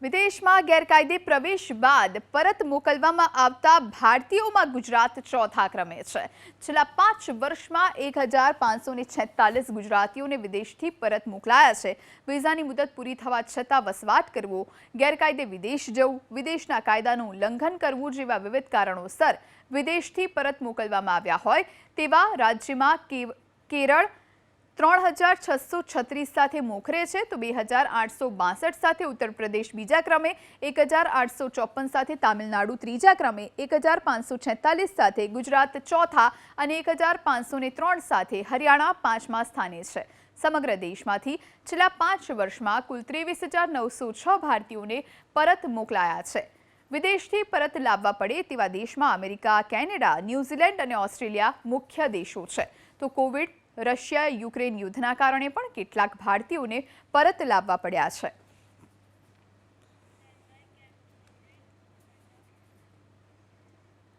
વિદેશમાં ગેરકાયદે પ્રવેશ બાદ પરત મોકલવામાં આવતા ભારતીયોમાં ગુજરાત ચોથા ક્રમે છે। છેલ્લા 5 વર્ષમાં 1546 ગુજરાતીઓને વિદેશથી પરત મોકલાયા છે। વિઝાની મુદત પૂરી થવા છતાં વસવાટ કરવો, ગેરકાયદે વિદેશ જવું, વિદેશના કાયદાનું ઉલ્લંઘન કરવું જેવા વિવિધ કારણોસર વિદેશથી પરત મોકલવામાં આવ્યા હોય તેવા રાજ્યમાં કેરળ 3636 સાથે મોખરે છે તો 2862 સાથે ઉત્તર પ્રદેશ બીજા ક્રમે, 1854 સાથે તામિલનાડુ ત્રીજા ક્રમે, 1546 સાથે ગુજરાત ચોથા અને 1503 સાથે હરિયાણા પાંચમા સ્થાને છે। સમગ્ર દેશમાંથી છેલ્લા 5 વર્ષમાં કુલ 23,906 ભારતીયોને પરત મોકલાયા છે। વિદેશથી પરત લાવવા પડે તેવા દેશમાં અમેરિકા, કેનેડા, ન્યૂઝીલેન્ડ અને ઓસ્ટ્રેલિયા મુખ્ય દેશો છે તો કોવિડ, રશિયા યુક્રેન યુદ્ધના કારણે પણ કેટલાક ભારતીયોને પરત લાવવા પડ્યા છે।